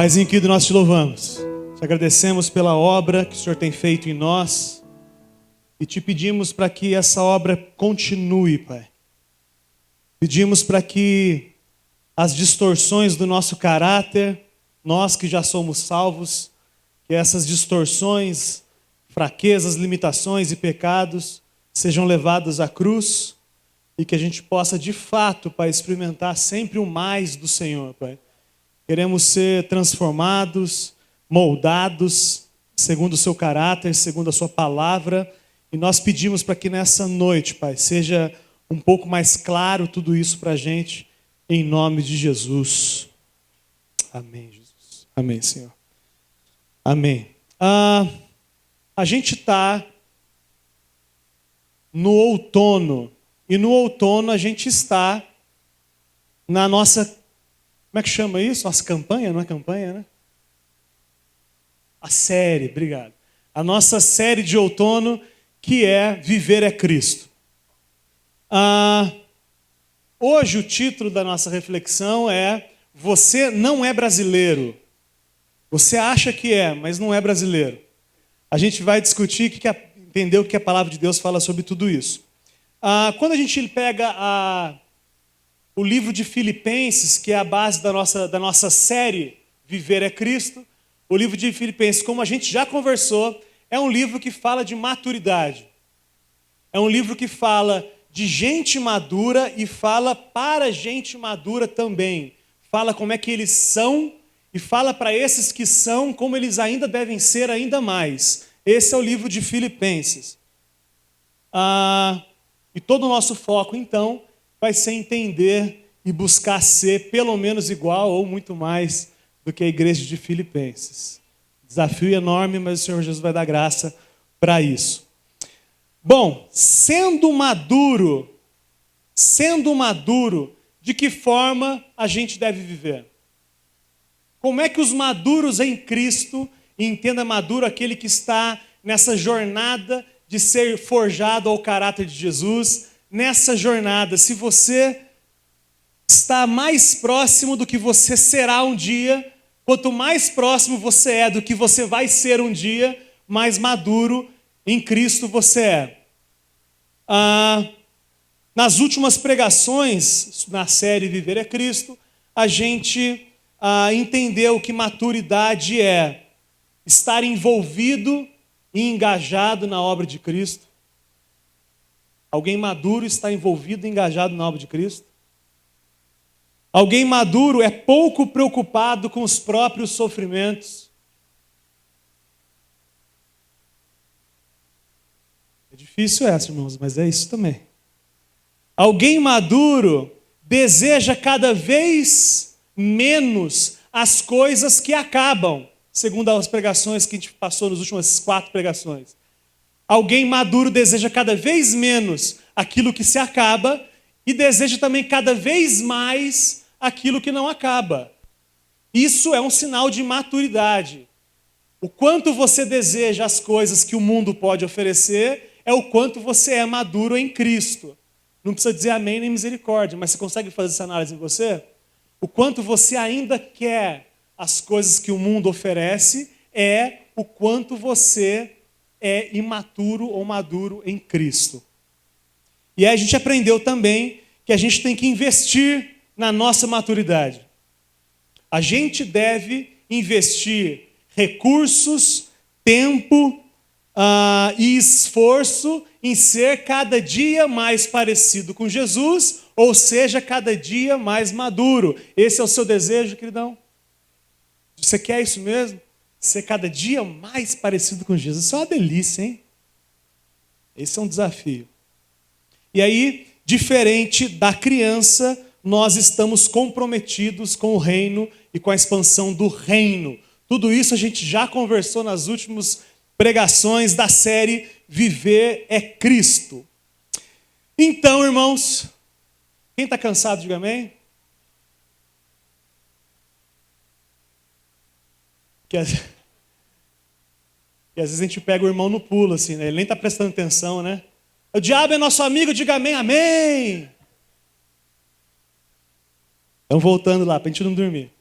Paizinho querido, nós te louvamos. Te agradecemos pela obra que o Senhor tem feito em nós e te pedimos para que essa obra continue, Pai. Pedimos para que as distorções do nosso caráter, nós que já somos salvos, que essas distorções, fraquezas, limitações e pecados sejam levados à cruz e que a gente possa de fato, Pai, experimentar sempre o mais do Senhor, Pai. Queremos ser transformados, moldados, segundo o seu caráter, segundo a sua palavra. E nós pedimos para que nessa noite, Pai, seja um pouco mais claro tudo isso para a gente, em nome de Jesus. Amém, Jesus. Amém, Senhor. Amém. A gente está no outono. E no outono a gente está na nossa... Como é que chama isso? Nossa campanha? Não é campanha, né? A série, obrigado. A nossa série de outono, que é Viver é Cristo. Hoje o título da nossa reflexão é Você não é brasileiro. Você acha que é, mas não é brasileiro. A gente vai discutir, entender o que a palavra de Deus fala sobre tudo isso. Quando a gente pega o livro de Filipenses, que é a base da nossa série Viver é Cristo, o livro de Filipenses, como a gente já conversou, é um livro que fala de maturidade. É um livro que fala de gente madura e fala para gente madura também. Fala como é que eles são e fala para esses que são como eles ainda devem ser ainda mais. Esse é o livro de Filipenses. E todo o nosso foco, então, vai ser entender e buscar ser pelo menos igual ou muito mais do que a igreja de Filipenses. Desafio enorme, mas o Senhor Jesus vai dar graça para isso. Bom, sendo maduro, de que forma a gente deve viver? Como é que os maduros em Cristo, e entenda maduro aquele que está nessa jornada de ser forjado ao caráter de Jesus, nessa jornada, se você está mais próximo do que você será um dia, quanto mais próximo você é do que você vai ser um dia, mais maduro em Cristo você é. Nas últimas pregações, na série Viver é Cristo, a gente entendeu que maturidade é estar envolvido e engajado na obra de Cristo. Alguém maduro está envolvido e engajado na obra de Cristo. Alguém maduro é pouco preocupado com os próprios sofrimentos. É difícil essa, irmãos, mas é isso também. Alguém maduro deseja cada vez menos as coisas que acabam, segundo as pregações que a gente passou nas últimas 4 pregações. Alguém maduro deseja cada vez menos aquilo que se acaba e deseja também cada vez mais aquilo que não acaba. Isso é um sinal de maturidade. O quanto você deseja as coisas que o mundo pode oferecer é o quanto você é maduro em Cristo. Não precisa dizer amém nem misericórdia, mas você consegue fazer essa análise em você? O quanto você ainda quer as coisas que o mundo oferece é o quanto você é imaturo ou maduro em Cristo. E aí a gente aprendeu também que a gente tem que investir na nossa maturidade. A gente deve investir recursos, tempo e esforço em ser cada dia mais parecido com Jesus, ou seja, cada dia mais maduro. Esse é o seu desejo, queridão? Você quer isso mesmo? Ser cada dia mais parecido com Jesus. Isso é uma delícia, hein? Esse é um desafio. E aí, diferente da criança, nós estamos comprometidos com o reino e com a expansão do reino. Tudo isso a gente já conversou nas últimas pregações da série Viver é Cristo. Então, irmãos, quem está cansado, diga amém. Que às vezes a gente pega o irmão no pulo, assim, né? Ele nem está prestando atenção, né? O diabo é nosso amigo, diga amém, amém. Então, voltando lá, para a gente não dormir.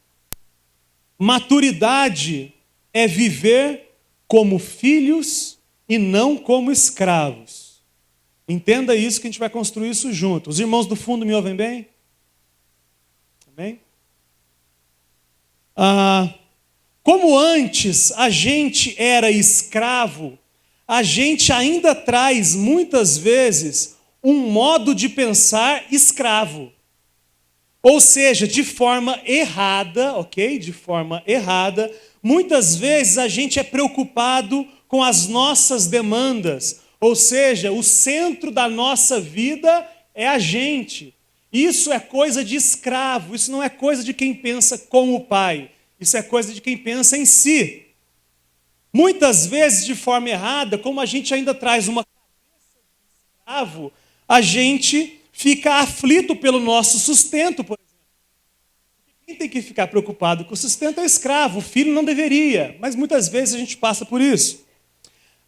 Maturidade é viver como filhos e não como escravos. Entenda isso que a gente vai construir isso junto. Os irmãos do fundo me ouvem bem? Amém? Como antes a gente era escravo, a gente ainda traz muitas vezes um modo de pensar escravo. Ou seja, de forma errada, ok? De forma errada, muitas vezes a gente é preocupado com as nossas demandas. Ou seja, o centro da nossa vida é a gente. Isso é coisa de escravo, isso não é coisa de quem pensa como o pai. Isso é coisa de quem pensa em si. Muitas vezes, de forma errada, como a gente ainda traz uma cabeça de escravo, a gente fica aflito pelo nosso sustento, por exemplo. Quem tem que ficar preocupado com o sustento é o escravo, o filho não deveria, mas muitas vezes a gente passa por isso.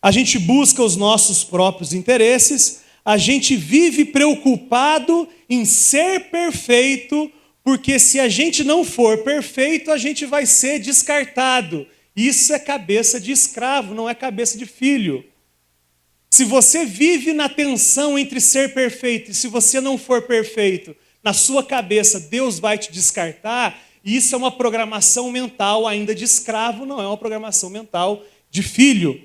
A gente busca os nossos próprios interesses, a gente vive preocupado em ser perfeito, porque se a gente não for perfeito, a gente vai ser descartado. Isso é cabeça de escravo, não é cabeça de filho. Se você vive na tensão entre ser perfeito e se você não for perfeito, na sua cabeça Deus vai te descartar, isso é uma programação mental ainda de escravo, não é uma programação mental de filho.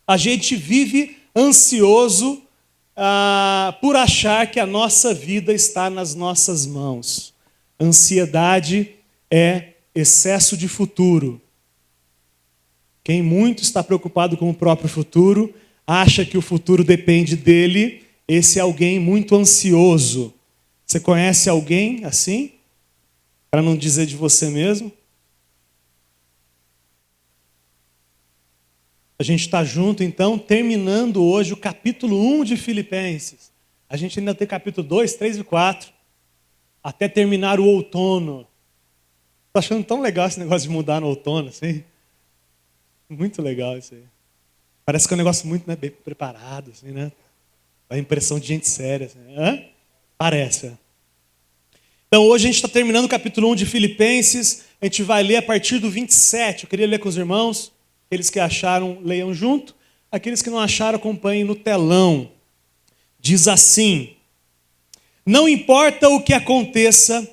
A gente vive ansioso por achar que a nossa vida está nas nossas mãos. Ansiedade é excesso de futuro. Quem muito está preocupado com o próprio futuro, acha que o futuro depende dele, esse é alguém muito ansioso. Você conhece alguém assim? Para não dizer de você mesmo? A gente está junto, então, terminando hoje o capítulo 1 de Filipenses. A gente ainda tem capítulo 2, 3 e 4, até terminar o outono. Estou achando tão legal esse negócio de mudar no outono, assim. Muito legal isso aí. Parece que é um negócio muito, né, bem preparado, assim, né? Dá a impressão de gente séria. Assim. Hã? Parece. Então, hoje a gente está terminando o capítulo 1 de Filipenses. A gente vai ler a partir do 27. Eu queria ler com os irmãos. Aqueles que acharam, leiam junto. Aqueles que não acharam, acompanhem no telão. Diz assim: não importa o que aconteça,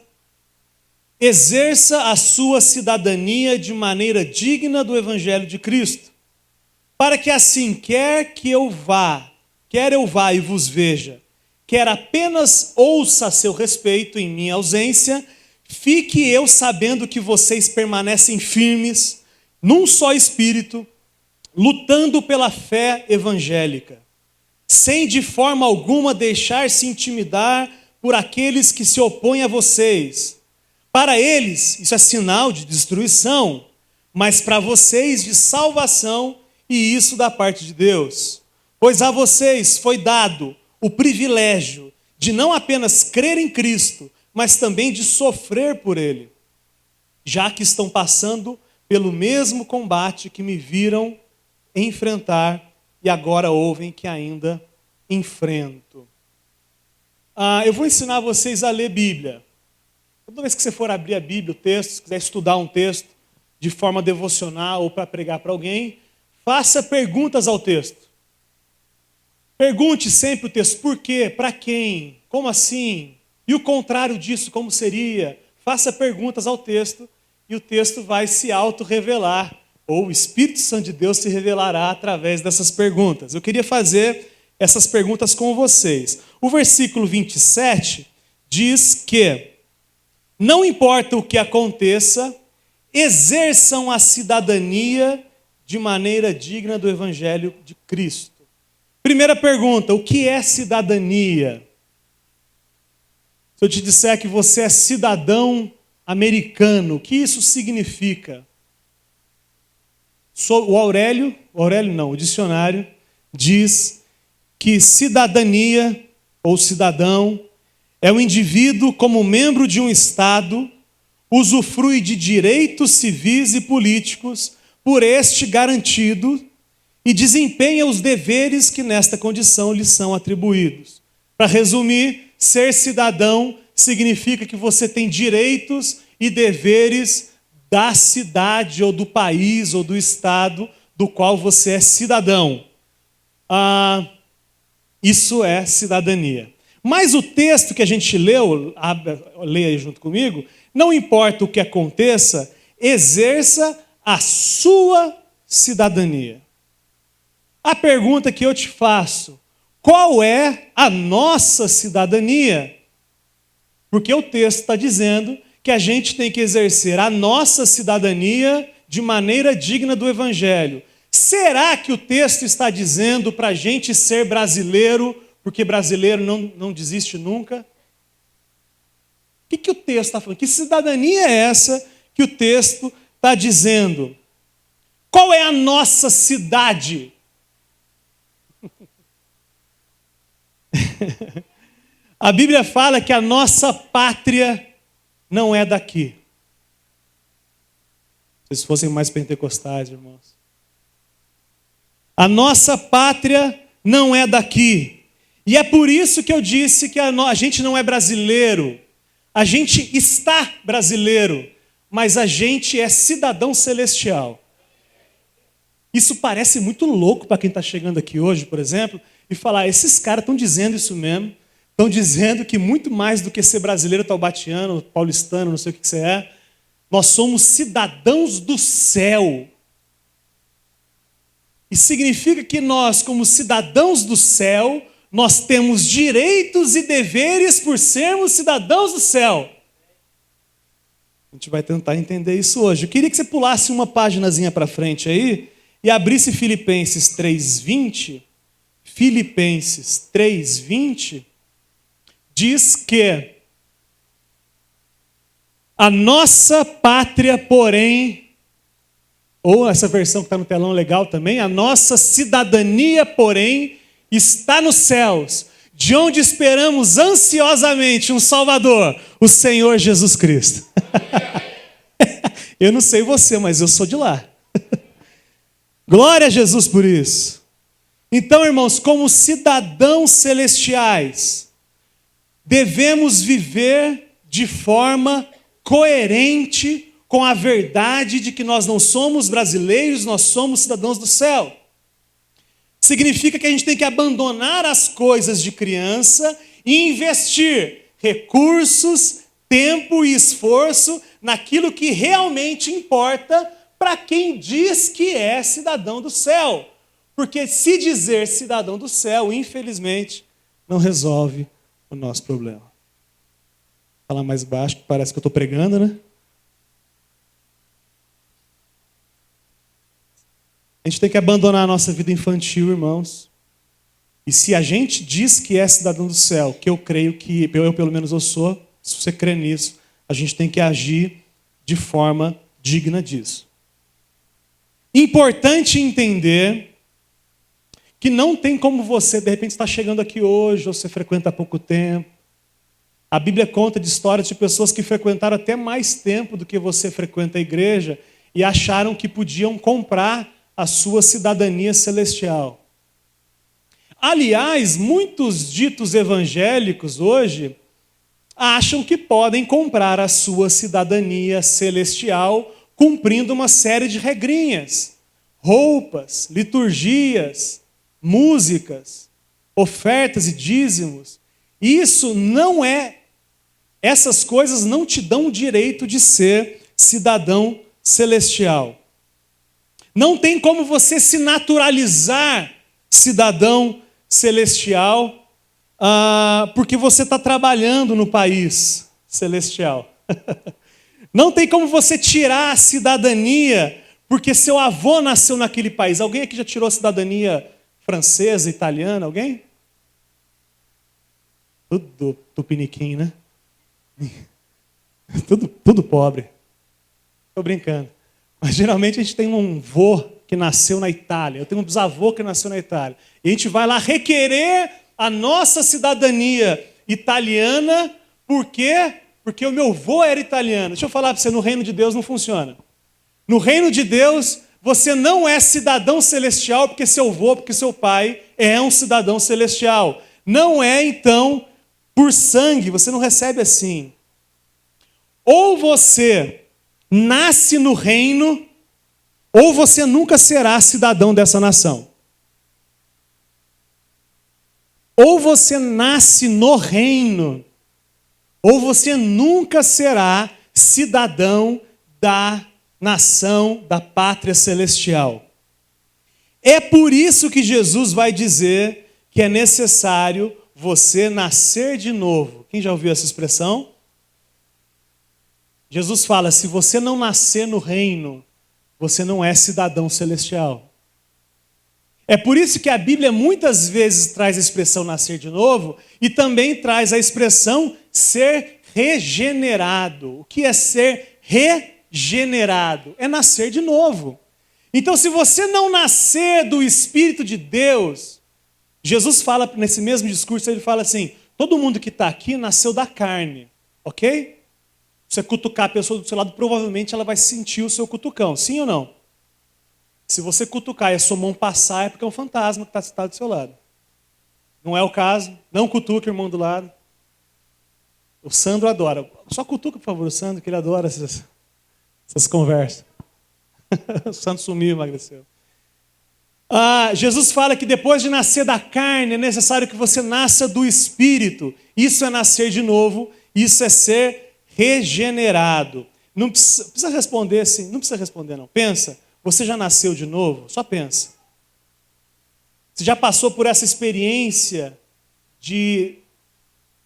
exerça a sua cidadania de maneira digna do Evangelho de Cristo, para que assim, quer eu vá e vos veja, quer apenas ouça a seu respeito em minha ausência, fique eu sabendo que vocês permanecem firmes, num só espírito, lutando pela fé evangélica, sem de forma alguma deixar-se intimidar por aqueles que se opõem a vocês. Para eles, isso é sinal de destruição, mas para vocês de salvação, e isso da parte de Deus. Pois a vocês foi dado o privilégio de não apenas crer em Cristo, mas também de sofrer por Ele, já que estão passando pelo mesmo combate que me viram enfrentar e agora ouvem que ainda enfrento. Eu vou ensinar vocês a ler Bíblia. Toda vez que você for abrir a Bíblia, o texto, se quiser estudar um texto de forma devocional ou para pregar para alguém, faça perguntas ao texto. Pergunte sempre o texto, por quê? Para quem? Como assim? E o contrário disso, como seria? Faça perguntas ao texto e o texto vai se auto-revelar, ou o Espírito Santo de Deus se revelará através dessas perguntas. Eu queria fazer essas perguntas com vocês. O versículo 27 diz que não importa o que aconteça, exerçam a cidadania de maneira digna do Evangelho de Cristo. Primeira pergunta, o que é cidadania? Se eu te disser que você é cidadão americano, o que isso significa? O dicionário diz que cidadania ou cidadão é o indivíduo, como membro de um Estado, usufrui de direitos civis e políticos por este garantido e desempenha os deveres que nesta condição lhe são atribuídos. Para resumir, ser cidadão significa que você tem direitos e deveres da cidade ou do país ou do estado do qual você é cidadão. Isso é cidadania. Mas o texto que a gente leu, leia aí junto comigo, não importa o que aconteça, exerça a sua cidadania. A pergunta que eu te faço, qual é a nossa cidadania? Porque o texto está dizendo que a gente tem que exercer a nossa cidadania de maneira digna do Evangelho. Será que o texto está dizendo para a gente ser brasileiro, porque brasileiro não desiste nunca? O que o texto está falando? Que cidadania é essa que o texto está dizendo? Qual é a nossa cidade? A Bíblia fala que a nossa pátria não é daqui. Se vocês fossem mais pentecostais, irmãos. A nossa pátria não é daqui. E é por isso que eu disse que a gente não é brasileiro. A gente está brasileiro, mas a gente é cidadão celestial. Isso parece muito louco para quem está chegando aqui hoje, por exemplo, e falar, esses caras estão dizendo isso mesmo. Estão dizendo que muito mais do que ser brasileiro, taubatiano, paulistano, não sei o que você é, nós somos cidadãos do céu. E significa que nós, como cidadãos do céu, nós temos direitos e deveres por sermos cidadãos do céu. A gente vai tentar entender isso hoje. Eu queria que você pulasse uma paginazinha para frente aí e abrisse Filipenses 3:20. Filipenses 3:20 diz que a nossa pátria, porém, ou essa versão que está no telão legal também, a nossa cidadania, porém, está nos céus, de onde esperamos ansiosamente um Salvador, o Senhor Jesus Cristo. Eu não sei você, mas eu sou de lá. Glória a Jesus por isso. Então, irmãos, como cidadãos celestiais, devemos viver de forma coerente com a verdade de que nós não somos brasileiros, nós somos cidadãos do céu. Significa que a gente tem que abandonar as coisas de criança e investir recursos, tempo e esforço naquilo que realmente importa para quem diz que é cidadão do céu. Porque se dizer cidadão do céu, infelizmente, não resolve o nosso problema. Vou falar mais baixo, que parece que eu estou pregando, né? A gente tem que abandonar a nossa vida infantil, irmãos. E se a gente diz que é cidadão do céu, que eu creio que, eu pelo menos eu sou, se você crê nisso, a gente tem que agir de forma digna disso. Importante entender que não tem como você, de repente, estar chegando aqui hoje, ou você frequenta há pouco tempo. A Bíblia conta de histórias de pessoas que frequentaram até mais tempo do que você frequenta a igreja e acharam que podiam comprar a sua cidadania celestial. Aliás, muitos ditos evangélicos hoje acham que podem comprar a sua cidadania celestial cumprindo uma série de regrinhas, roupas, liturgias, músicas, ofertas e dízimos. Isso não é, essas coisas não te dão o direito de ser cidadão celestial. Não tem como você se naturalizar cidadão celestial porque você está trabalhando no país celestial. Não tem como você tirar a cidadania porque seu avô nasceu naquele país. Alguém aqui já tirou a cidadania francesa, italiana? Alguém? Tudo tupiniquim, né? Tudo pobre. Estou brincando. Mas geralmente a gente tem um vô que nasceu na Itália. Eu tenho um bisavô que nasceu na Itália. E a gente vai lá requerer a nossa cidadania italiana. Por quê? Porque o meu vô era italiano. Deixa eu falar para você, no reino de Deus não funciona. No reino de Deus, você não é cidadão celestial porque seu vô, porque seu pai é um cidadão celestial. Não é, então, por sangue, você não recebe assim. Ou você nasce no reino, ou você nunca será cidadão dessa nação. Ou você nasce no reino, ou você nunca será cidadão da nação, da pátria celestial. É por isso que Jesus vai dizer que é necessário você nascer de novo. Quem já ouviu essa expressão? Jesus fala, se você não nascer no reino, você não é cidadão celestial. É por isso que a Bíblia muitas vezes traz a expressão nascer de novo e também traz a expressão ser regenerado. O que é ser regenerado? É nascer de novo. Então, se você não nascer do Espírito de Deus, Jesus fala nesse mesmo discurso, ele fala assim, todo mundo que está aqui nasceu da carne, ok? Se você cutucar a pessoa do seu lado, provavelmente ela vai sentir o seu cutucão, sim ou não? Se você cutucar e a sua mão passar, é porque é um fantasma que está sentado do seu lado. Não é o caso, não cutuque o irmão do lado. O Sandro adora. Só cutuca, por favor, o Sandro, que ele adora essas conversas. O Santo sumiu, emagreceu. Jesus fala que depois de nascer da carne, é necessário que você nasça do Espírito. Isso é nascer de novo, isso é ser regenerado. Não precisa responder assim, não precisa responder não. Pensa, você já nasceu de novo? Só pensa. Você já passou por essa experiência de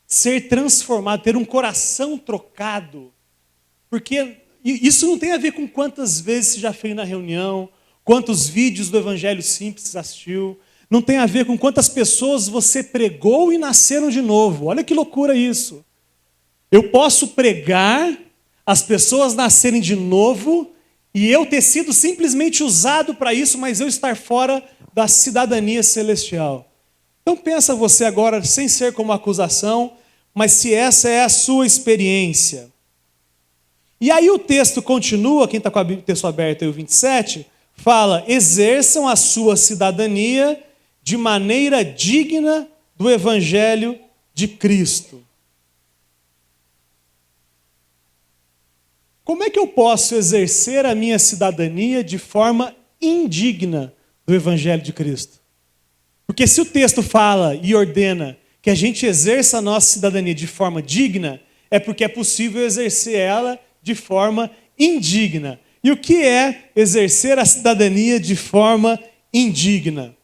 ser transformado, ter um coração trocado? Porque isso não tem a ver com quantas vezes você já fez na reunião, quantos vídeos do Evangelho Simples você assistiu. Não tem a ver com quantas pessoas você pregou e nasceram de novo. Olha que loucura isso. Eu posso pregar, as pessoas nascerem de novo, e eu ter sido simplesmente usado para isso, mas eu estar fora da cidadania celestial. Então pensa você agora, sem ser como acusação, mas se essa é a sua experiência. E aí o texto continua, quem está com o texto aberto aí, o 27, fala, exerçam a sua cidadania de maneira digna do Evangelho de Cristo. Como é que eu posso exercer a minha cidadania de forma indigna do Evangelho de Cristo? Porque se o texto fala e ordena que a gente exerça a nossa cidadania de forma digna, é porque é possível exercer ela de forma indigna. E o que é exercer a cidadania de forma indigna?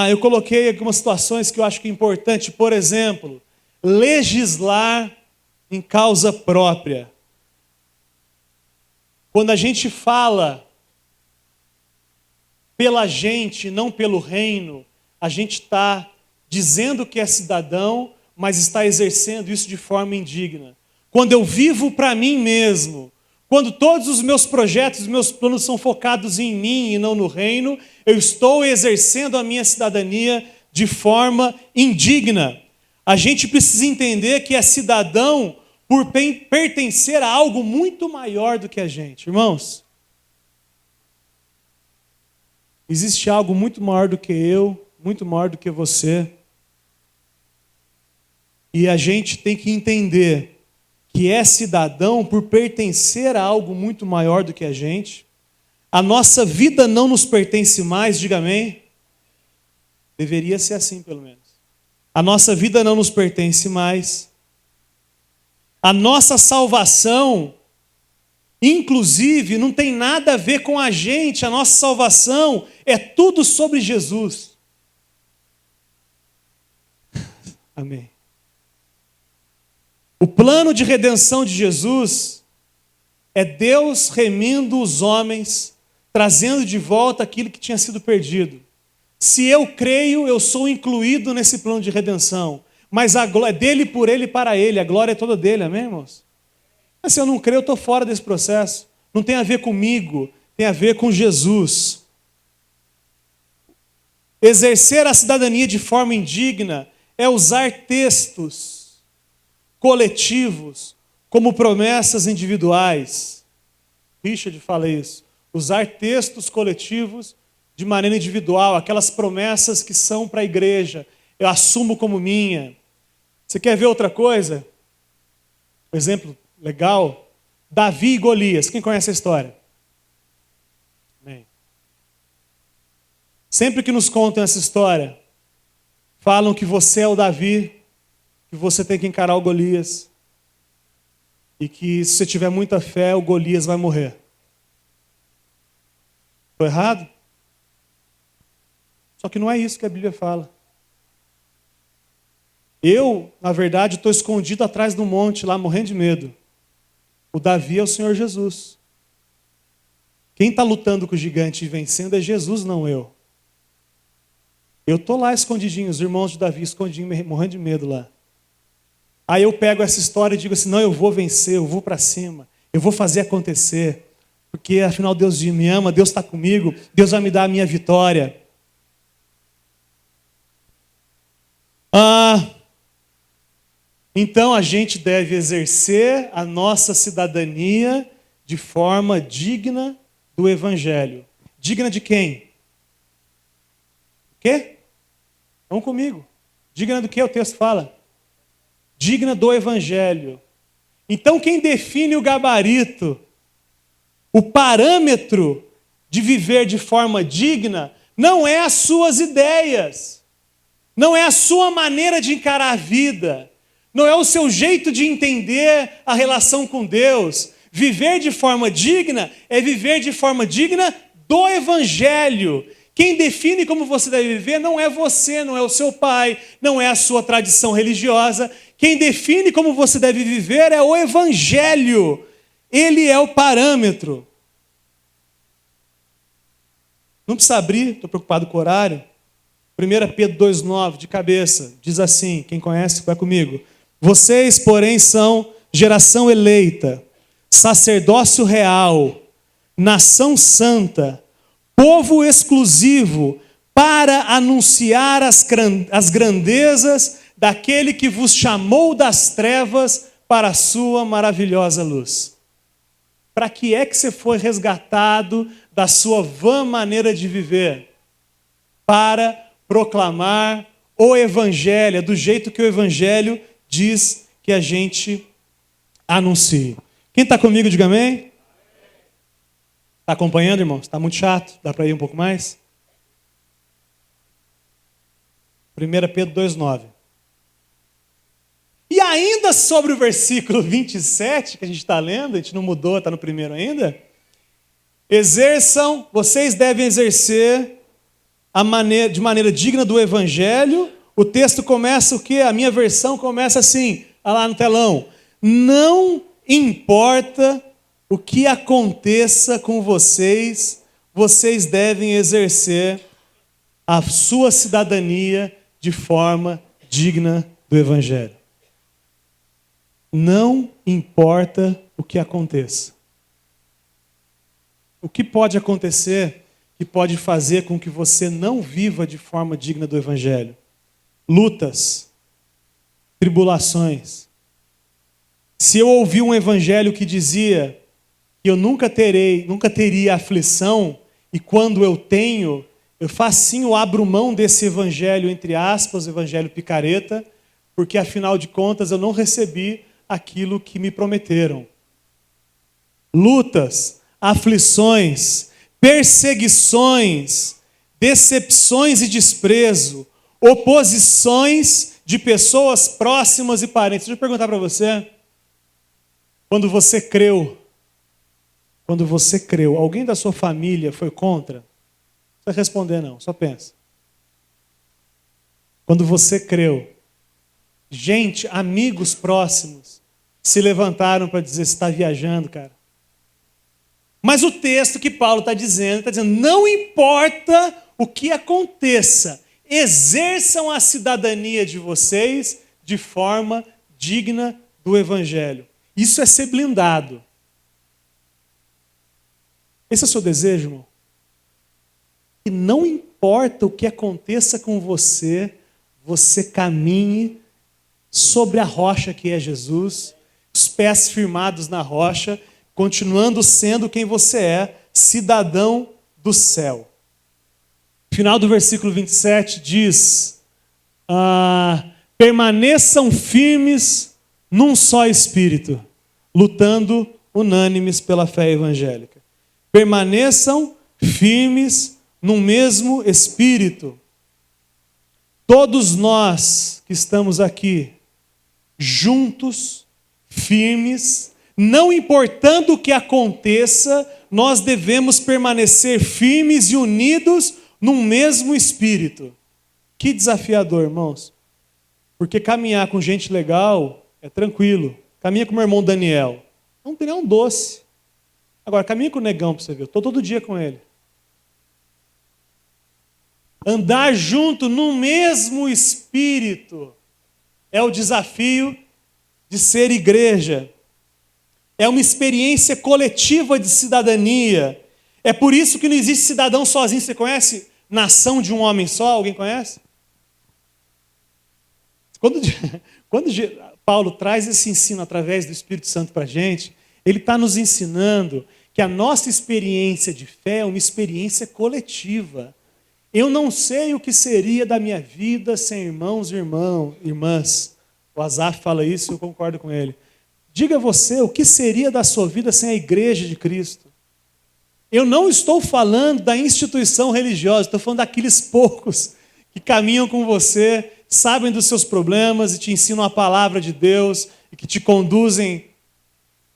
Eu coloquei algumas situações que eu acho que é importante. Por exemplo, legislar em causa própria. Quando a gente fala pela gente, não pelo reino, a gente está dizendo que é cidadão, mas está exercendo isso de forma indigna. Quando eu vivo para mim mesmo, quando todos os meus projetos, os meus planos são focados em mim e não no reino, eu estou exercendo a minha cidadania de forma indigna. A gente precisa entender que é cidadão por pertencer a algo muito maior do que a gente. Irmãos, existe algo muito maior do que eu, muito maior do que você. E a gente tem que entender que é cidadão por pertencer a algo muito maior do que a gente. A nossa vida não nos pertence mais, diga amém. Deveria ser assim, pelo menos. A nossa vida não nos pertence mais. A nossa salvação, inclusive, não tem nada a ver com a gente. A nossa salvação é tudo sobre Jesus. Amém. O plano de redenção de Jesus é Deus remindo os homens, trazendo de volta aquilo que tinha sido perdido. Se eu creio, eu sou incluído nesse plano de redenção. Mas a glória é dele, por ele e para ele. A glória é toda dele, amém, irmãos? Mas se eu não creio, eu estou fora desse processo. Não tem a ver comigo, tem a ver com Jesus. Exercer a cidadania de forma indigna é usar textos coletivos como promessas individuais. Richard fala isso. Usar textos coletivos de maneira individual, aquelas promessas que são para a igreja, eu assumo como minha. Você quer ver outra coisa? Um exemplo legal? Davi e Golias. Quem conhece a história? Amém. Sempre que nos contam essa história, falam que você é o Davi, que você tem que encarar o Golias. E que se você tiver muita fé, o Golias vai morrer. Estou errado? Só que não é isso que a Bíblia fala. Eu, na verdade, estou escondido atrás do monte lá, morrendo de medo. O Davi é o Senhor Jesus. Quem está lutando com o gigante e vencendo é Jesus, não eu. Eu estou lá escondidinho, os irmãos de Davi escondidinhos, morrendo de medo lá. Aí eu pego essa história e digo assim, não, eu vou vencer, eu vou para cima, eu vou fazer acontecer. Porque afinal Deus me ama, Deus está comigo, Deus vai me dar a minha vitória. Então a gente deve exercer a nossa cidadania de forma digna do Evangelho. Digna de quem? O quê? Vamos comigo. Digna do que o texto fala? Digna do Evangelho. Então quem define o gabarito, o parâmetro de viver de forma digna, não é as suas ideias, não é a sua maneira de encarar a vida, não é o seu jeito de entender a relação com Deus. Viver de forma digna é viver de forma digna do Evangelho. Quem define como você deve viver não é você, não é o seu pai, não é a sua tradição religiosa. Quem define como você deve viver é o Evangelho. Ele é o parâmetro. Não precisa abrir, estou preocupado com o horário. 1 Pedro 2,9, de cabeça, diz assim, quem conhece, vai comigo. Vocês, porém, são geração eleita, sacerdócio real, nação santa, povo exclusivo, para anunciar as grandezas daquele que vos chamou das trevas para a sua maravilhosa luz. Para que é que você foi resgatado da sua vã maneira de viver? Para proclamar o Evangelho, do jeito que o Evangelho diz que a gente anuncie. Quem está comigo, diga amém. Está acompanhando, irmãos? Está muito chato? Dá para ir um pouco mais? 1 Pedro 2,9. E ainda sobre o versículo 27, que a gente está lendo, a gente não mudou, está no primeiro ainda. Vocês devem exercer de maneira digna do Evangelho. O texto começa o quê? A minha versão começa assim, lá no telão. Não importa o que aconteça com vocês, vocês devem exercer a sua cidadania de forma digna do Evangelho. Não importa o que aconteça. O que pode acontecer que pode fazer com que você não viva de forma digna do Evangelho? Lutas, tribulações. Se eu ouvir um Evangelho que dizia que eu nunca teria aflição, e quando eu tenho, eu facinho abro mão desse Evangelho, entre aspas, Evangelho picareta, porque afinal de contas eu não recebi aquilo que me prometeram. Lutas, aflições, perseguições, decepções e desprezo, oposições de pessoas próximas e parentes. Deixa eu perguntar para você. Quando você creu, alguém da sua família foi contra? Não precisa responder não, só pensa. Quando você creu, gente, amigos próximos, se levantaram para dizer, você está viajando, cara. Mas o texto que Paulo está dizendo, não importa o que aconteça, exerçam a cidadania de vocês de forma digna do Evangelho. Isso é ser blindado. Esse é o seu desejo, irmão? E não importa o que aconteça com você, você caminhe sobre a rocha que é Jesus, os pés firmados na rocha, continuando sendo quem você é, cidadão do céu. No final do versículo 27 diz, permaneçam firmes num só espírito, lutando unânimes pela fé evangélica. Permaneçam firmes no mesmo espírito. Todos nós que estamos aqui, juntos, firmes, não importando o que aconteça, nós devemos permanecer firmes e unidos num mesmo espírito. Que desafiador, irmãos. Porque caminhar com gente legal é tranquilo. Caminha com o meu irmão Daniel. Não tem nenhum doce. Agora, caminha com o negão para você ver. Eu estou todo dia com ele. Andar junto no mesmo espírito é o desafio de ser igreja. É uma experiência coletiva de cidadania. É por isso que não existe cidadão sozinho. Você conhece Nação de um Homem Só? Alguém conhece? Quando Paulo traz esse ensino através do Espírito Santo para a gente, ele está nos ensinando que a nossa experiência de fé é uma experiência coletiva. Eu não sei o que seria da minha vida sem irmãos e irmãs. O Asaf fala isso e eu concordo com ele. Diga você, o que seria da sua vida sem a igreja de Cristo? Eu não estou falando da instituição religiosa, estou falando daqueles poucos que caminham com você, sabem dos seus problemas e te ensinam a palavra de Deus e que te conduzem,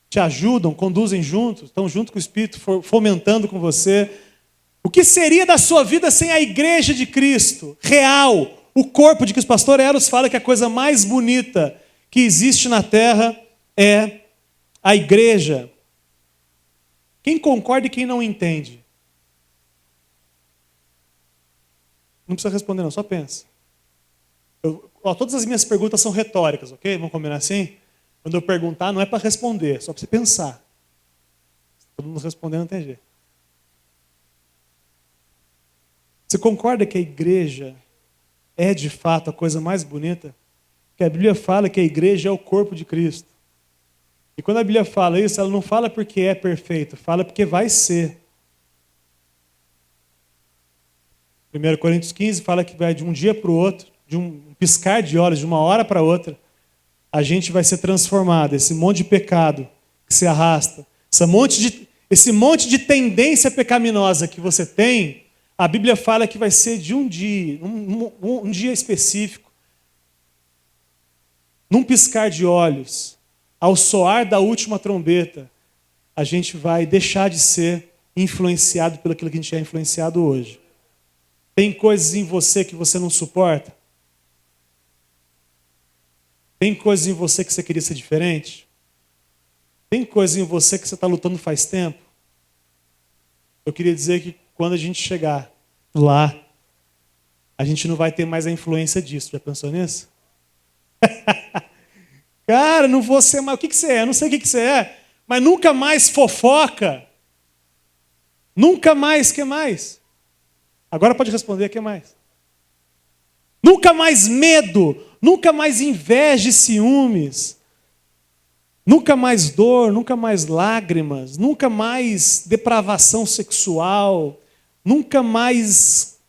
te ajudam, conduzem juntos, estão junto com o Espírito, fomentando com você. O que seria da sua vida sem a igreja de Cristo? Real, o corpo de Cristo. Pastor Eros fala que a coisa mais bonita que existe na terra é a igreja. Quem concorda e quem não entende? Não precisa responder não, só pensa. Todas as minhas perguntas são retóricas, ok? Vamos combinar assim? Quando eu perguntar, não é para responder, é só para você pensar. Se todo mundo responder, não tem jeito. Você concorda que a igreja é de fato a coisa mais bonita? Que a Bíblia fala que a igreja é o corpo de Cristo. E quando a Bíblia fala isso, ela não fala porque é perfeito, fala porque vai ser. 1 Coríntios 15 fala que vai de um dia para o outro, de um piscar de olhos, de uma hora para outra, a gente vai ser transformado. Esse monte de pecado que se arrasta, esse monte de tendência pecaminosa que você tem, a Bíblia fala que vai ser de um dia, um dia específico, num piscar de olhos, ao soar da última trombeta, a gente vai deixar de ser influenciado pelo aquilo que a gente é influenciado hoje. Tem coisas em você que você não suporta? Tem coisas em você que você queria ser diferente? Tem coisas em você que você está lutando faz tempo? Eu queria dizer que quando a gente chegar lá, a gente não vai ter mais a influência disso. Já pensou nisso? Cara, não vou ser mais. O que você é? Eu não sei o que você é. Mas nunca mais fofoca. Nunca mais. O que mais? Agora pode responder. O que mais? Nunca mais medo. Nunca mais inveja e ciúmes. Nunca mais dor. Nunca mais lágrimas. Nunca mais depravação sexual. Nunca mais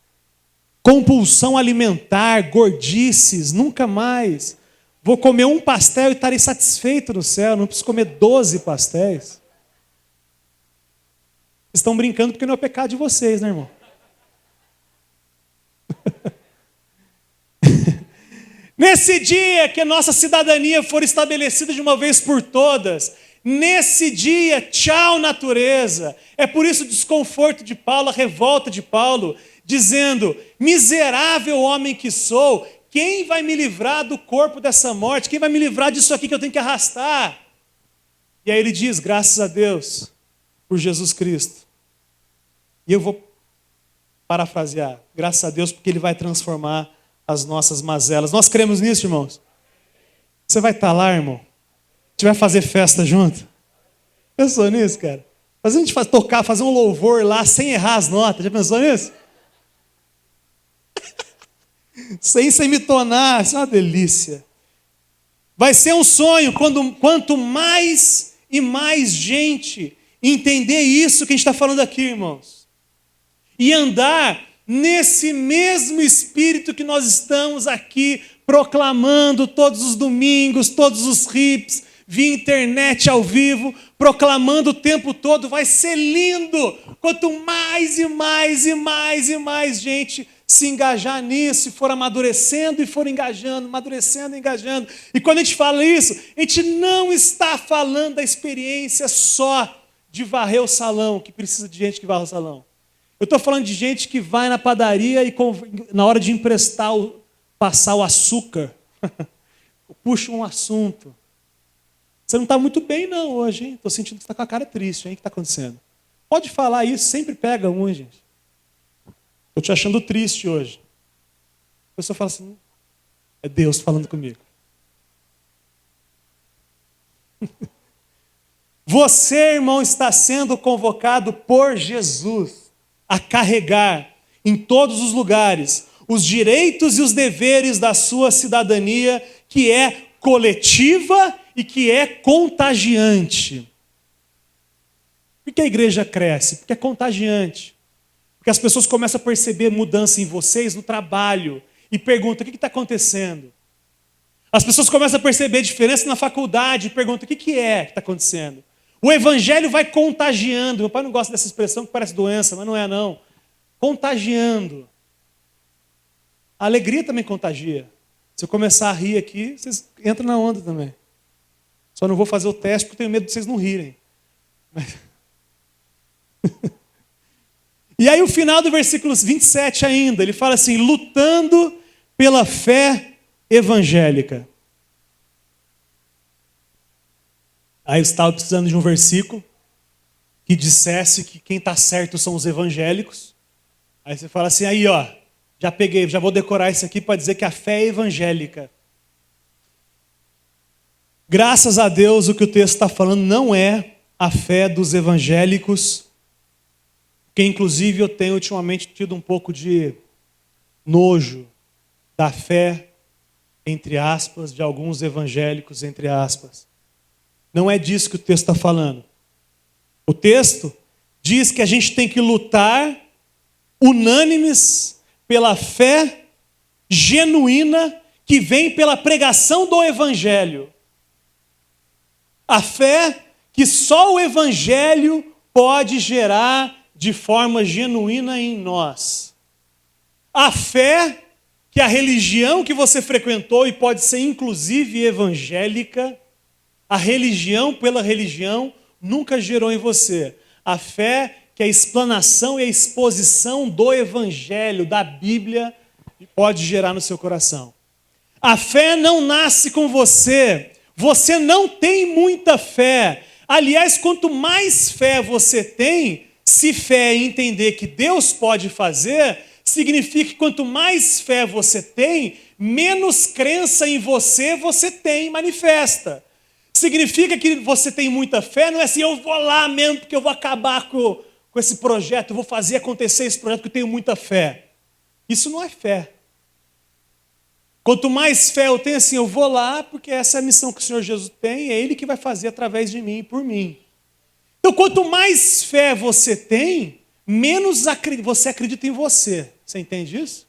compulsão alimentar, gordices. Nunca mais. Vou comer um pastel e estarei satisfeito no céu. Não preciso comer 12 pastéis. Estão brincando porque não é o pecado de vocês, né, irmão? Nesse dia que a nossa cidadania for estabelecida de uma vez por todas, nesse dia, tchau natureza. É por isso o desconforto de Paulo, a revolta de Paulo, dizendo: miserável homem que sou, quem vai me livrar do corpo dessa morte? Quem vai me livrar disso aqui que eu tenho que arrastar? E aí ele diz: graças a Deus por Jesus Cristo. E eu vou parafrasear: graças a Deus porque Ele vai transformar as nossas mazelas. Nós cremos nisso, irmãos? Você vai estar lá, irmão? A gente vai fazer festa junto? Pensou nisso, cara? A gente tocar, fazer um louvor lá sem errar as notas. Já pensou nisso? sem semitonar. Isso é uma delícia. Vai ser um sonho quanto mais e mais gente entender isso que a gente está falando aqui, irmãos. E andar nesse mesmo espírito que nós estamos aqui proclamando todos os domingos, todos os rips, via internet ao vivo, proclamando o tempo todo. Vai ser lindo quanto mais e mais e mais e mais gente se engajar nisso, e for amadurecendo e for engajando, amadurecendo e engajando. E quando a gente fala isso, a gente não está falando da experiência só de varrer o salão, que precisa de gente que varre o salão. Eu estou falando de gente que vai na padaria e na hora de emprestar, passar o açúcar, puxa um assunto. Você não está muito bem não hoje, hein? Estou sentindo que você está com a cara triste, hein? O que está acontecendo? Pode falar isso, sempre pega um, gente. Estou te achando triste hoje. A pessoa fala assim, é Deus falando comigo. Você, irmão, está sendo convocado por Jesus a carregar em todos os lugares os direitos e os deveres da sua cidadania, que é coletiva e que é contagiante. Por que a igreja cresce? Porque é contagiante. Porque as pessoas começam a perceber mudança em vocês no trabalho e perguntam, o que está acontecendo? As pessoas começam a perceber diferença na faculdade e perguntam, o que está acontecendo? O evangelho vai contagiando. Meu pai não gosta dessa expressão que parece doença, mas não é não. Contagiando. A alegria também contagia. Se eu começar a rir aqui, vocês entram na onda também. Só não vou fazer o teste porque tenho medo de vocês não rirem. Mas... E aí o final do versículo 27 ainda, ele fala assim, lutando pela fé evangélica. Aí eu estava precisando de um versículo que dissesse que quem está certo são os evangélicos. Aí você fala assim, aí ó, já peguei, já vou decorar isso aqui para dizer que a fé é evangélica. Graças a Deus o que o texto está falando não é a fé dos evangélicos, que inclusive eu tenho ultimamente tido um pouco de nojo da fé, entre aspas, de alguns evangélicos, entre aspas. Não é disso que o texto está falando. O texto diz que a gente tem que lutar unânimes pela fé genuína que vem pela pregação do evangelho. A fé que só o evangelho pode gerar de forma genuína em nós. A fé que a religião que você frequentou, e pode ser inclusive evangélica, a religião pela religião nunca gerou em você. A fé que a explanação e a exposição do evangelho, da Bíblia, pode gerar no seu coração. A fé não nasce com você. Você não tem muita fé. Aliás, quanto mais fé você tem, se fé é entender que Deus pode fazer, significa que quanto mais fé você tem, menos crença em você tem, manifesta. Significa que você tem muita fé, não é assim, eu vou lá mesmo porque eu vou acabar com esse projeto, eu vou fazer acontecer esse projeto porque eu tenho muita fé. Isso não é fé. Quanto mais fé eu tenho, assim, eu vou lá porque essa é a missão que o Senhor Jesus tem, é Ele que vai fazer através de mim e por mim. Então, quanto mais fé você tem, menos você acredita em você. Você entende isso?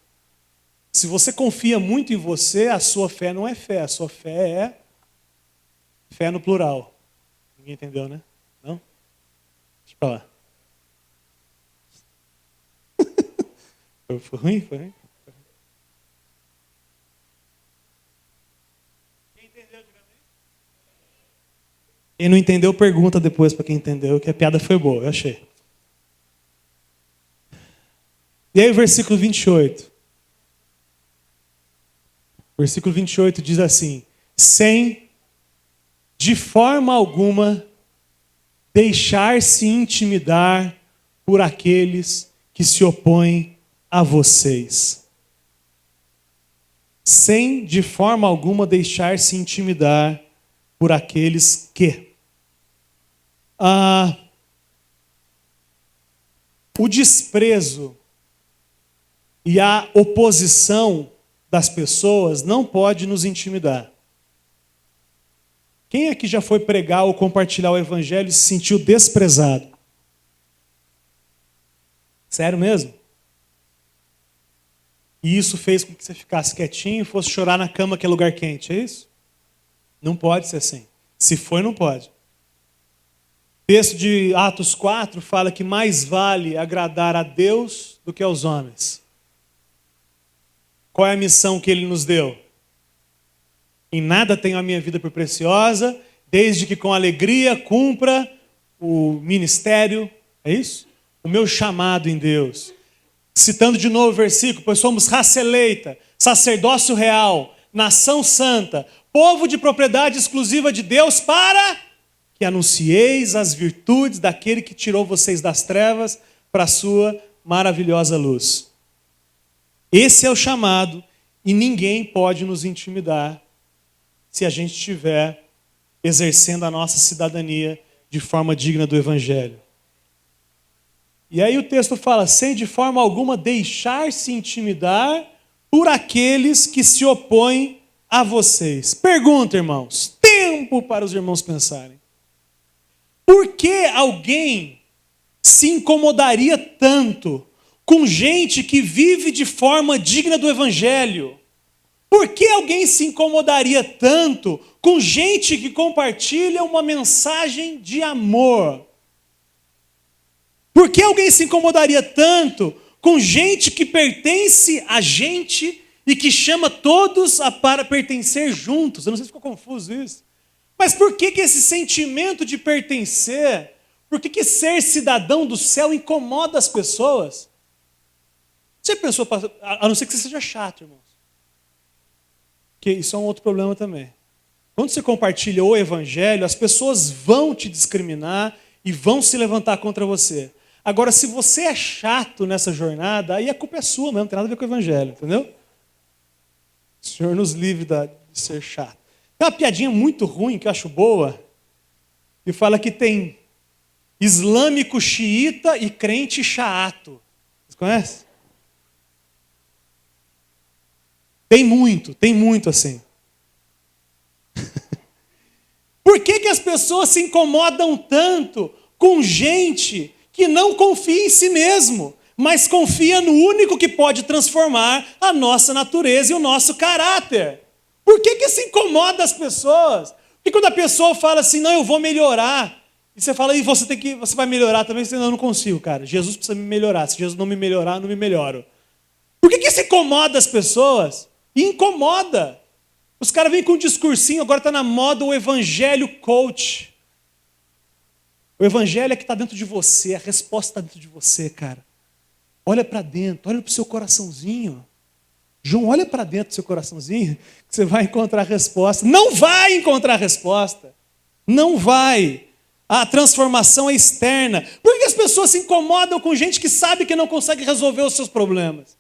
Se você confia muito em você, a sua fé não é fé. A sua fé é fé no plural. Ninguém entendeu, né? Não? Deixa pra lá. Foi ruim? Foi ruim? Quem não entendeu, pergunta depois para quem entendeu, que a piada foi boa, eu achei. E aí o versículo 28. O versículo 28 diz assim, sem, de forma alguma, deixar-se intimidar por aqueles que se opõem a vocês. Sem, de forma alguma, deixar-se intimidar por aqueles que... o desprezo e a oposição das pessoas não pode nos intimidar. Quem aqui já foi pregar ou compartilhar o evangelho e se sentiu desprezado? Sério mesmo? E isso fez com que você ficasse quietinho e fosse chorar na cama que é lugar quente, é isso? Não pode ser assim. Se foi, não pode. O texto de Atos 4 fala que mais vale agradar a Deus do que aos homens. Qual é a missão que ele nos deu? Em nada tenho a minha vida por preciosa, desde que com alegria cumpra o ministério, é isso? O meu chamado em Deus. Citando de novo o versículo, pois somos raça eleita, sacerdócio real, nação santa, povo de propriedade exclusiva de Deus, para que anuncieis as virtudes daquele que tirou vocês das trevas para a sua maravilhosa luz. Esse é o chamado e ninguém pode nos intimidar se a gente estiver exercendo a nossa cidadania de forma digna do Evangelho. E aí o texto fala, sem de forma alguma deixar-se intimidar por aqueles que se opõem a vocês. Pergunta, irmãos, tempo para os irmãos pensarem. Por que alguém se incomodaria tanto com gente que vive de forma digna do Evangelho? Por que alguém se incomodaria tanto com gente que compartilha uma mensagem de amor? Por que alguém se incomodaria tanto com gente que pertence a gente e que chama todos para pertencer juntos? Eu não sei se ficou confuso isso. Mas por que esse sentimento de pertencer, por que ser cidadão do céu incomoda as pessoas? Você pensou, a não ser que você seja chato, irmãos. Que isso é um outro problema também. Quando você compartilha o Evangelho, as pessoas vão te discriminar e vão se levantar contra você. Agora, se você é chato nessa jornada, aí a culpa é sua mesmo, não tem nada a ver com o Evangelho, entendeu? O Senhor nos livre de ser chato. Tem uma piadinha muito ruim que eu acho boa, que fala que tem islâmico xiita e crente chato. Vocês conhecem? Tem muito assim. Por que as pessoas se incomodam tanto com gente que não confia em si mesmo, mas confia no único que pode transformar a nossa natureza e o nosso caráter? Por que se incomoda as pessoas? Porque quando a pessoa fala assim, não, eu vou melhorar, e você fala, e você vai melhorar também? Você não, eu não consigo, cara. Jesus precisa me melhorar. Se Jesus não me melhorar, eu não me melhoro. Por que se incomoda as pessoas? E incomoda. Os caras vêm com um discursinho, agora está na moda o evangelho coach. O evangelho é que está dentro de você, a resposta está dentro de você, cara. Olha para dentro, olha para o seu coraçãozinho. João, olha para dentro do seu coraçãozinho, que você vai encontrar a resposta. Não vai encontrar a resposta. Não vai. A transformação é externa. Por que as pessoas se incomodam com gente que sabe que não consegue resolver os seus problemas?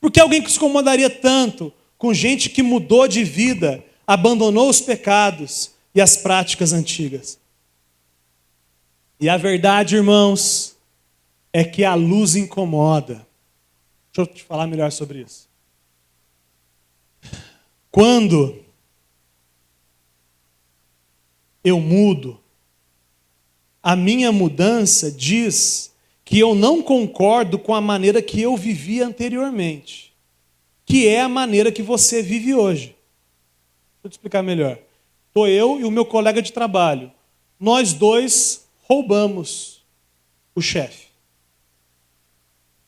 Por que alguém que se incomodaria tanto com gente que mudou de vida, abandonou os pecados e as práticas antigas? E a verdade, irmãos, é que a luz incomoda. Deixa eu te falar melhor sobre isso. Quando eu mudo, a minha mudança diz que eu não concordo com a maneira que eu vivia anteriormente, que é a maneira que você vive hoje. Deixa eu te explicar melhor. Estou eu e o meu colega de trabalho. Nós dois roubamos o chefe.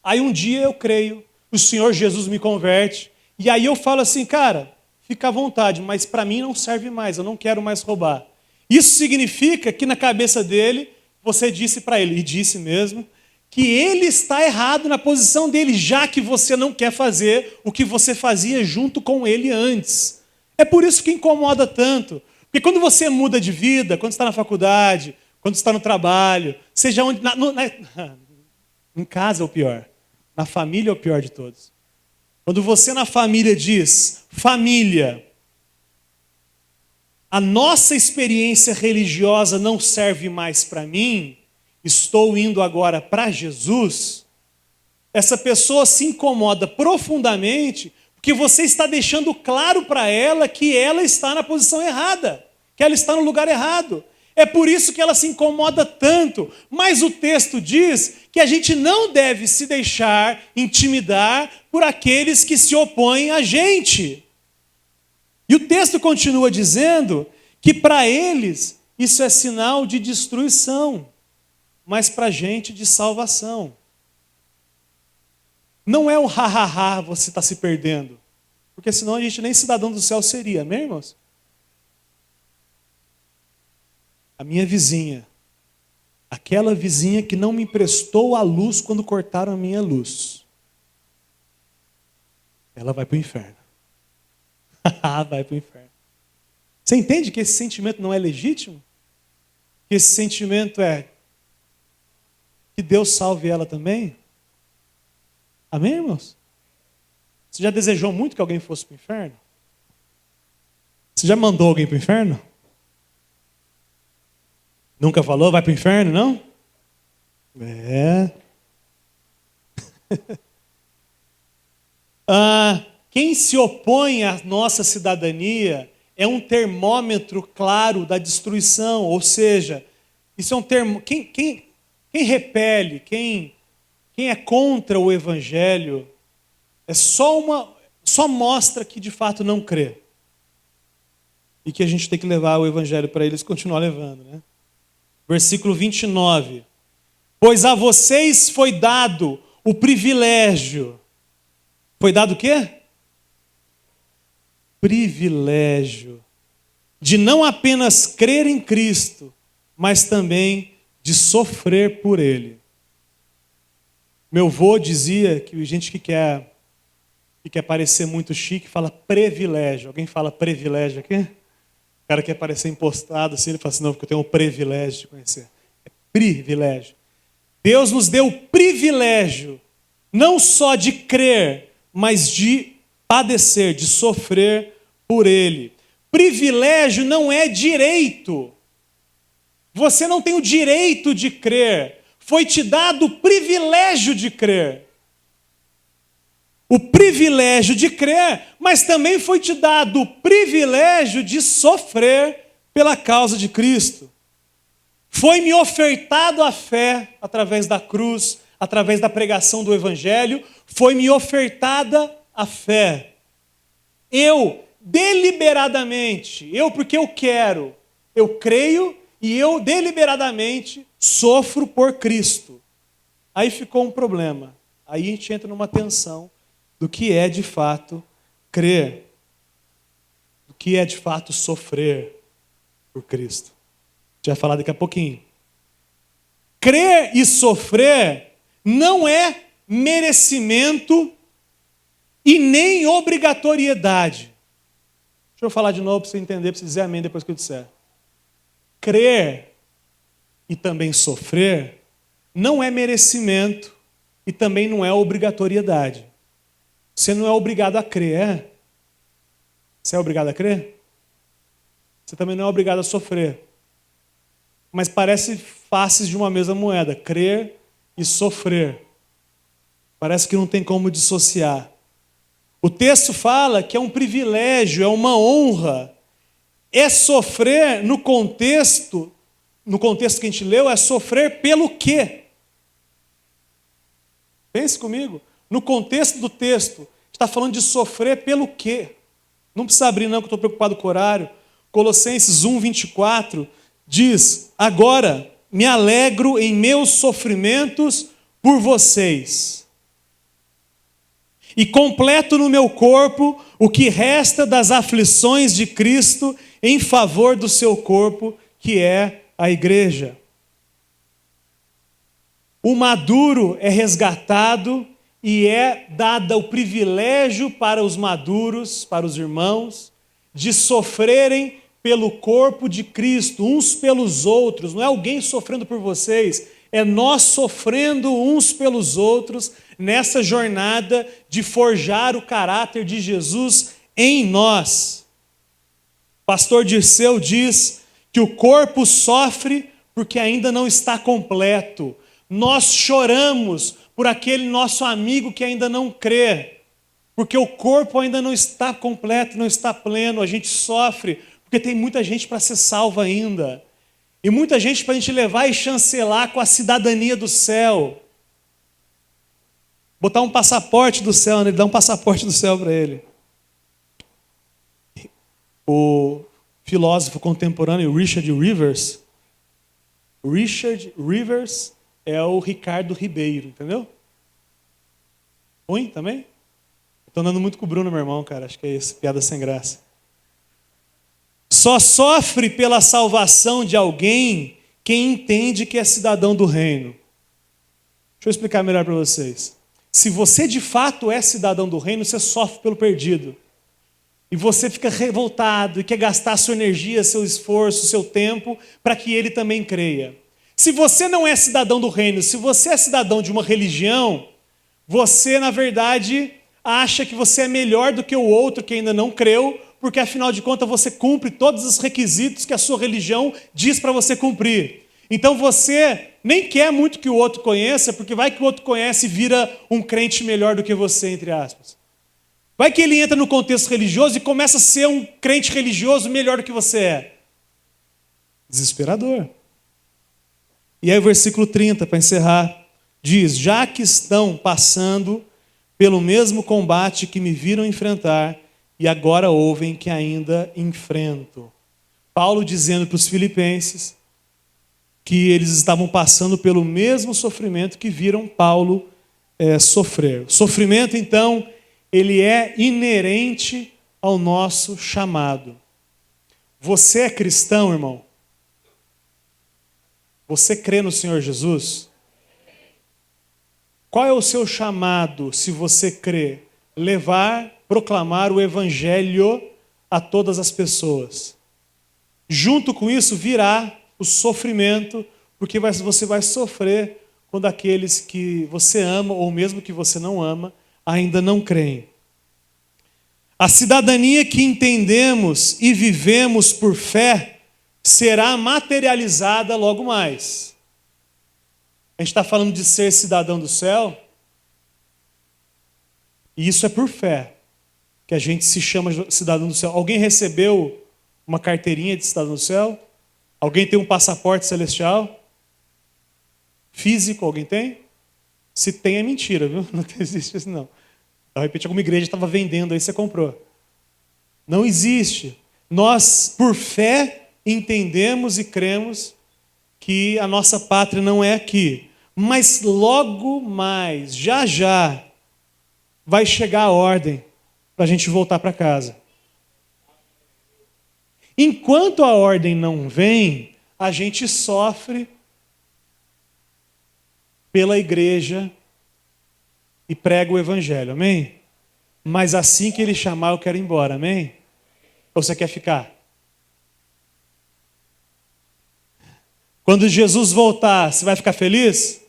Aí um dia eu creio, o Senhor Jesus me converte, e aí eu falo assim, cara, fica à vontade, mas para mim não serve mais, eu não quero mais roubar. Isso significa que na cabeça dele, você disse para ele, e disse mesmo, que ele está errado na posição dele, já que você não quer fazer o que você fazia junto com ele antes. É por isso que incomoda tanto. Porque quando você muda de vida, quando está na faculdade, quando está no trabalho, seja onde... em casa é o pior. Na família é o pior de todos. Quando você na família diz, família, a nossa experiência religiosa não serve mais para mim, estou indo agora para Jesus, essa pessoa se incomoda profundamente porque você está deixando claro para ela que ela está na posição errada, que ela está no lugar errado. É por isso que ela se incomoda tanto. Mas o texto diz que a gente não deve se deixar intimidar por aqueles que se opõem a gente. E o texto continua dizendo que para eles isso é sinal de destruição, mas para a gente de salvação. Não é o ha-ha-ha, você está se perdendo. Porque senão a gente nem cidadão do céu seria, amém, irmãos? A minha vizinha, aquela vizinha que não me emprestou a luz quando cortaram a minha luz, ela vai para o inferno. Vai para o inferno. Você entende que esse sentimento não é legítimo? Que esse sentimento é que Deus salve ela também? Amém, irmãos? Você já desejou muito que alguém fosse para o inferno? Você já mandou alguém para o inferno? Nunca falou, vai para o inferno, não? É. Quem se opõe à nossa cidadania é um termômetro claro da destruição, ou seja, isso é um termo. Quem repele, quem é contra o evangelho, só mostra que de fato não crê. E que a gente tem que levar o evangelho para eles e continuar levando, né? Versículo 29. Pois a vocês foi dado o privilégio. Foi dado o quê? Privilégio de não apenas crer em Cristo, mas também de sofrer por Ele. Meu avô dizia que gente que quer parecer muito chique fala privilégio. Alguém fala privilégio aqui? O cara quer parecer impostado assim, ele fala assim, não, porque eu tenho o privilégio de conhecer. É privilégio. Deus nos deu o privilégio, não só de crer, mas de padecer, de sofrer por Ele. Privilégio não é direito. Você não tem o direito de crer. Foi te dado o privilégio de crer. O privilégio de crer, mas também foi te dado o privilégio de sofrer pela causa de Cristo. Foi-me ofertado a fé através da cruz, através da pregação do Evangelho, foi-me ofertada a fé. Eu, deliberadamente, porque eu quero, eu creio e eu deliberadamente sofro por Cristo. Aí ficou um problema. Aí a gente entra numa tensão do que é de fato crer, do que é de fato sofrer por Cristo. A gente vai falar daqui a pouquinho. Crer e sofrer não é merecimento e nem obrigatoriedade. Deixa eu falar de novo para você entender, para você dizer amém depois que eu disser. Crer e também sofrer não é merecimento e também não é obrigatoriedade. Você não é obrigado a crer, é? Você é obrigado a crer? Você também não é obrigado a sofrer. Mas parece faces de uma mesma moeda, crer e sofrer. Parece que não tem como dissociar. O texto fala que é um privilégio, é uma honra. É sofrer no contexto que a gente leu, é sofrer pelo quê? Pense comigo. No contexto do texto, está falando de sofrer pelo quê? Não precisa abrir não, que eu estou preocupado com o horário. Colossenses 1, 24 diz, agora me alegro em meus sofrimentos por vocês. E completo no meu corpo o que resta das aflições de Cristo em favor do seu corpo, que é a igreja. O maduro é resgatado e é dado o privilégio para os maduros, para os irmãos, de sofrerem pelo corpo de Cristo, uns pelos outros. Não é alguém sofrendo por vocês, é nós sofrendo uns pelos outros nessa jornada de forjar o caráter de Jesus em nós. Pastor Dirceu diz que o corpo sofre porque ainda não está completo. Nós choramos por aquele nosso amigo que ainda não crê, porque o corpo ainda não está completo, não está pleno. A gente sofre porque tem muita gente para ser salva ainda. E muita gente para a gente levar e chancelar com a cidadania do céu. Botar um passaporte do céu, né? Ele dá um passaporte do céu para ele. O filósofo contemporâneo Richard Rivers. Richard Rivers é o Ricardo Ribeiro, entendeu? Ruim também? Estou andando muito com o Bruno, meu irmão, cara. Acho que é isso, piada sem graça. Só sofre pela salvação de alguém quem entende que é cidadão do reino. Deixa eu explicar melhor para vocês. Se você de fato é cidadão do reino, você sofre pelo perdido. E você fica revoltado e quer gastar sua energia, seu esforço, seu tempo, para que ele também creia. Se você não é cidadão do reino, se você é cidadão de uma religião, você, na verdade, acha que você é melhor do que o outro que ainda não creu, porque afinal de contas você cumpre todos os requisitos que a sua religião diz para você cumprir. Então você nem quer muito que o outro conheça, porque vai que o outro conhece e vira um crente melhor do que você, entre aspas. Vai que ele entra no contexto religioso e começa a ser um crente religioso melhor do que você é. Desesperador. E aí o versículo 30, para encerrar, diz: já que estão passando pelo mesmo combate que me viram enfrentar, e agora ouvem que ainda enfrento. Paulo dizendo para os filipenses que eles estavam passando pelo mesmo sofrimento que viram Paulo sofrer. O sofrimento, então, ele é inerente ao nosso chamado. Você é cristão, irmão? Você crê no Senhor Jesus? Qual é o seu chamado, se você crê? Proclamar o evangelho a todas as pessoas. Junto com isso virá o sofrimento, porque você vai sofrer quando aqueles que você ama, ou mesmo que você não ama, ainda não creem. A cidadania que entendemos e vivemos por fé será materializada logo mais. A gente está falando de ser cidadão do céu, e isso é por fé, que a gente se chama cidadão do céu. Alguém recebeu uma carteirinha de cidadão do céu? Alguém tem um passaporte celestial? Físico, alguém tem? Se tem, é mentira, viu? Não existe isso, não. De repente, alguma igreja estava vendendo, aí você comprou. Não existe. Nós, por fé, entendemos e cremos que a nossa pátria não é aqui. Mas logo mais, já, vai chegar a ordem para a gente voltar para casa. Enquanto a ordem não vem, a gente sofre pela igreja e prega o evangelho, amém? Mas assim que ele chamar, eu quero ir embora, amém? Ou você quer ficar? Quando Jesus voltar, você vai ficar feliz?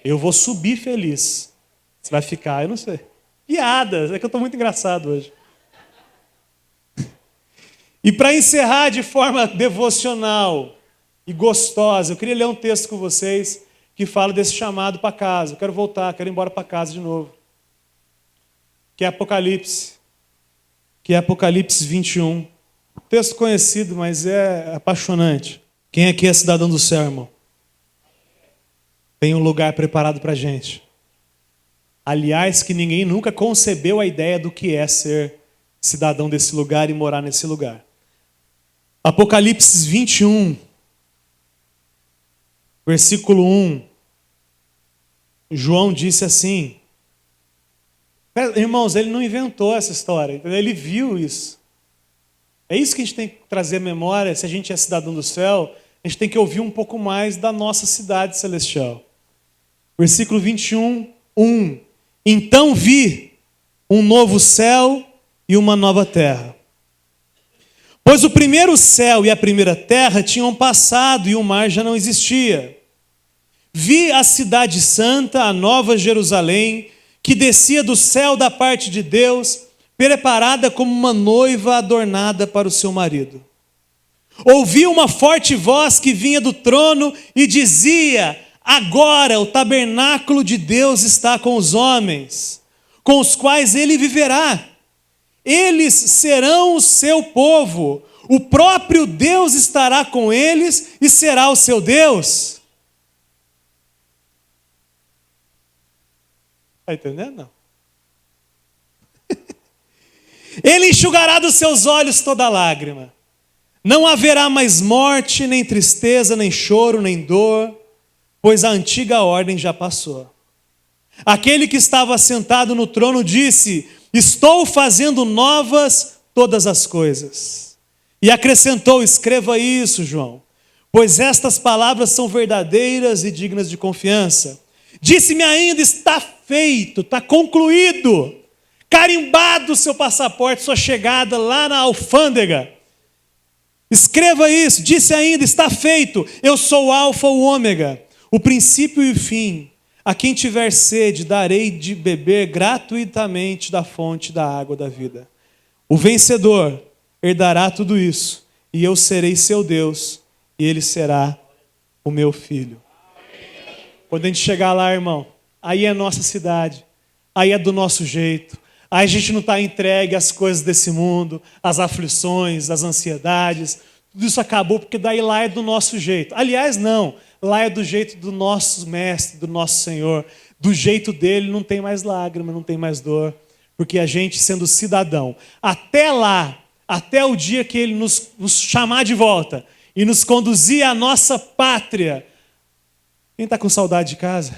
Eu vou subir feliz. Você vai ficar, eu não sei. Piadas, é que eu estou muito engraçado hoje. E para encerrar de forma devocional e gostosa, eu queria ler um texto com vocês que fala desse chamado para casa. Eu quero voltar, quero ir embora para casa de novo. Que é Apocalipse. Que é Apocalipse 21. Texto conhecido, mas é apaixonante. Quem aqui é cidadão do céu, irmão? Tem um lugar preparado para a gente. Aliás, que ninguém nunca concebeu a ideia do que é ser cidadão desse lugar e morar nesse lugar. Apocalipse 21, versículo 1. João disse assim. Irmãos, ele não inventou essa história, ele viu isso. É isso que a gente tem que trazer à memória. Se a gente é cidadão do céu, a gente tem que ouvir um pouco mais da nossa cidade celestial. Versículo 21, 1. Então vi um novo céu e uma nova terra. Pois o primeiro céu e a primeira terra tinham passado e o mar já não existia. Vi a cidade santa, a nova Jerusalém, que descia do céu da parte de Deus, preparada como uma noiva adornada para o seu marido. Ouvi uma forte voz que vinha do trono e dizia: agora o tabernáculo de Deus está com os homens, com os quais ele viverá. Eles serão o seu povo, o próprio Deus estará com eles e será o seu Deus. Está entendendo? Não. Ele enxugará dos seus olhos toda lágrima. Não haverá mais morte, nem tristeza, nem choro, nem dor, pois a antiga ordem já passou. Aquele que estava sentado no trono disse: estou fazendo novas todas as coisas. E acrescentou: escreva isso, João, pois estas palavras são verdadeiras e dignas de confiança. Disse-me ainda: está feito, está concluído, carimbado o seu passaporte, sua chegada lá na alfândega. Escreva isso. Disse ainda: está feito, eu sou o Alfa, o Ômega, o princípio e o fim. A quem tiver sede, darei de beber gratuitamente da fonte da água da vida. O vencedor herdará tudo isso, e eu serei seu Deus, e ele será o meu filho. Quando a gente chegar lá, irmão, aí é nossa cidade, aí é do nosso jeito, aí a gente não está entregue às coisas desse mundo, às aflições, às ansiedades, tudo isso acabou, porque daí lá é do nosso jeito. Aliás, não, lá é do jeito do nosso mestre, do nosso Senhor, do jeito dele não tem mais lágrima, não tem mais dor, porque a gente sendo cidadão, até lá, até o dia que ele nos chamar de volta e nos conduzir à nossa pátria. Quem está com saudade de casa?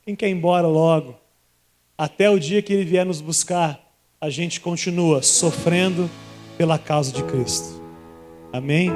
Quem quer ir embora logo? Até o dia que ele vier nos buscar, a gente continua sofrendo pela causa de Cristo. Amém?